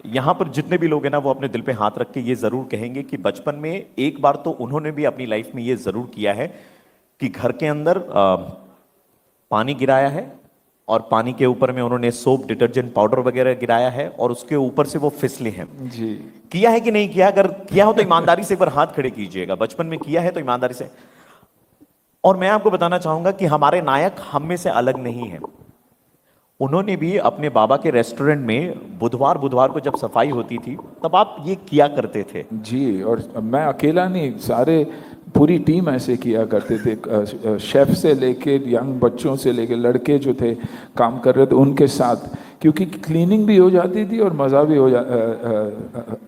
यहाँ पर जितने भी लोग हैं ना वो अपने दिल पे हाथ रख के ये जरूर कहेंगे कि बचपन में एक बार तो उन्होंने भी अपनी लाइफ में ये जरूर किया है कि घर के अंदर पानी गिराया है और पानी के ऊपर में उन्होंने सोप डिटर्जेंट पाउडर वगैरह गिराया है और उसके ऊपर से वो फिसले हैं। जी। किया है कि नहीं किया? अगर किया हो तो ईमानदारी से एक बार हाथ खड़े कीजिएगा। बचपन में किया है तो ईमानदारी से। और मैं आपको बताना चाहूंगा कि हमारे नायक हम में से अलग नहीं है। उन्होंने भी अपने बाबा के रेस्टोरेंट में बुधवार बुधवार को जब सफाई होती थी तब आप ये किया करते थे। जी, और मैं अकेला नहीं, सारे पूरी टीम ऐसे किया करते थे। शेफ से लेके यंग बच्चों से लेके लड़के जो थे काम कर रहे थे उनके साथ, क्योंकि क्लीनिंग भी हो जाती थी और मज़ा भी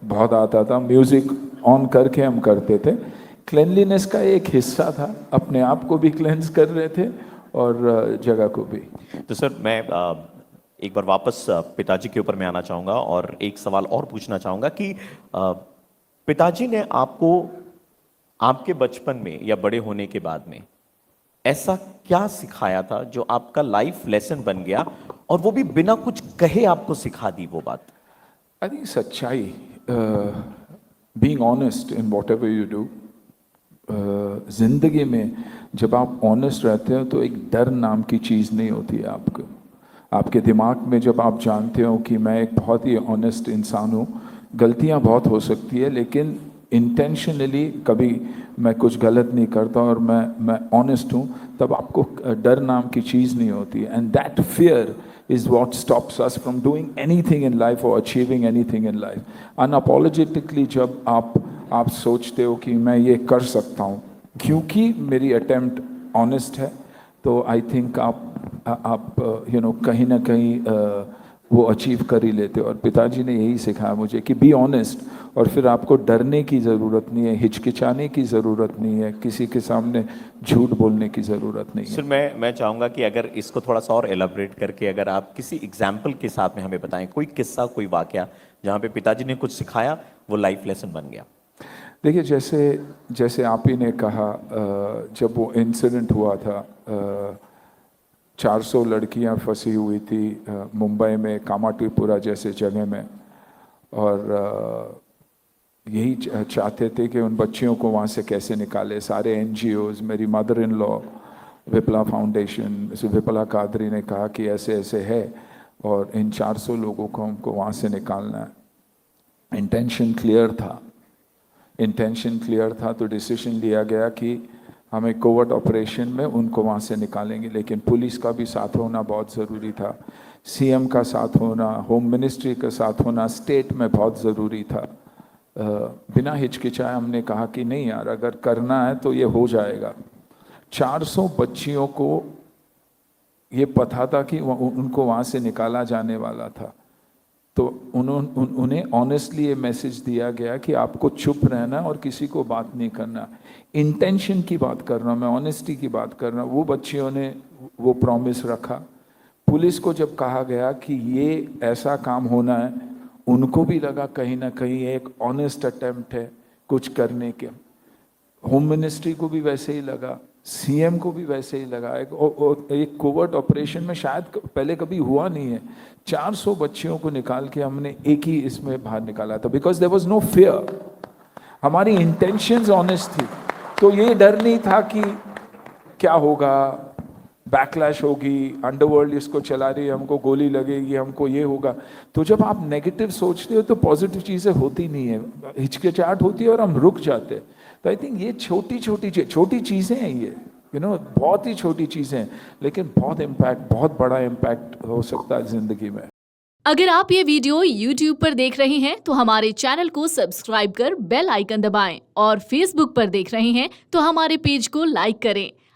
बहुत आता था। म्यूज़िक ऑन करके हम करते थे। क्लेनलीनेस का एक हिस्सा था, अपने आप को भी क्लेंस कर रहे थे और जगह को भी। तो सर मैं एक बार वापस पिताजी के ऊपर मैं आना चाहूंगा और एक सवाल और पूछना चाहूंगा कि पिताजी ने आपको आपके बचपन में या बड़े होने के बाद में ऐसा क्या सिखाया था जो आपका लाइफ लेसन बन गया और वो भी बिना कुछ कहे आपको सिखा दी वो बात? आई थिंक सच्चाई, being honest in what ever you do. जिंदगी में जब आप ऑनेस्ट रहते हो तो एक डर नाम की चीज़ नहीं होती है आपको। आपके दिमाग में जब आप जानते हो कि मैं एक बहुत ही ऑनेस्ट इंसान हूँ, गलतियाँ बहुत हो सकती है लेकिन इंटेंशनली कभी मैं कुछ गलत नहीं करता और मैं ऑनेस्ट हूँ, तब आपको डर नाम की चीज़ नहीं होती। And that fear is what stops us from doing anything in life or achieving anything in life. Unapologetically जब आप सोचते हो कि मैं ये कर सकता हूँ क्योंकि मेरी अटेम्प्ट ऑनेस्ट है, तो आई थिंक आप कहीं ना कहीं वो अचीव कर ही लेते हो। और पिताजी ने यही सिखाया मुझे कि बी ऑनेस्ट, और फिर आपको डरने की ज़रूरत नहीं है, हिचकिचाने की ज़रूरत नहीं है, किसी के सामने झूठ बोलने की ज़रूरत नहीं है। सर मैं चाहूँगा कि अगर इसको थोड़ा सा और एलाबरेट करके अगर आप किसी एग्जाम्पल के साथ में हमें बताएं, कोई किस्सा कोई वाकया जहाँ पे पिताजी ने कुछ सिखाया वो लाइफ लेसन बन गया। देखिए, जैसे आप ही ने कहा, जब वो इंसिडेंट हुआ था, 400 लड़कियां फंसी हुई थी मुंबई में कामाठीपुरा जैसे जगह में, और यही चाहते थे कि उन बच्चियों को वहाँ से कैसे निकाले। सारे NGOs, मेरी mother in law, Vipla foundation, Vipla Kadri ने कहा कि ऐसे ऐसे है और इन 400 लोगों को हमको वहाँ से निकालना है। इंटेंशन क्लियर था तो डिसीजन लिया गया कि हमें कोवर्ट ऑपरेशन में उनको वहाँ से निकालेंगे, लेकिन पुलिस का भी साथ होना बहुत ज़रूरी था, CM का साथ होना, होम मिनिस्ट्री का साथ होना स्टेट में बहुत ज़रूरी था। बिना हिचकिचाए हमने कहा कि नहीं यार, अगर करना है तो ये हो जाएगा। 400 बच्चियों को ये पता था कि उनको वहाँ से निकाला जाने वाला था, तो उन्हें ऑनेस्टली ये मैसेज दिया गया कि आपको चुप रहना और किसी को बात नहीं करना। इंटेंशन की बात कर रहा हूँ मैं, ऑनेस्टी की बात कर रहा हूँ। वो बच्चियों ने वो प्रॉमिस रखा। पुलिस को जब कहा गया कि ये ऐसा काम होना है, उनको भी लगा कहीं ना कहीं एक ऑनेस्ट अटेम्प्ट है कुछ करने के। होम मिनिस्ट्री को भी वैसे ही लगा, CM को भी वैसे ही लगा। एक कोवर्ट ऑपरेशन में शायद पहले कभी हुआ नहीं है, 400 बच्चियों को निकाल के हमने एक ही इसमें बाहर निकाला था, because there was no fear. हमारी इंटेंशंस ऑनेस्ट थी, तो ये डर नहीं था कि क्या होगा, बैकलैश होगी, अंडरवर्ल्ड इसको चला रही है, हमको गोली लगेगी, हमको ये होगा। तो जब आप नेगेटिव सोचते हो तो पॉजिटिव चीज़ें होती नहीं है, हिचकिचाहट होती है और हम रुक जाते हैं। तो आई थिंक ये छोटी चीज़ें हैं, ये बहुत ही छोटी चीज़ें हैं, लेकिन बहुत बड़ा इम्पैक्ट हो सकता है ज़िंदगी में। अगर आप ये वीडियो YouTube पर देख रहे हैं तो हमारे चैनल को सब्सक्राइब कर बेल आइकन दबाएं, और Facebook पर देख रहे हैं तो हमारे पेज को लाइक करें।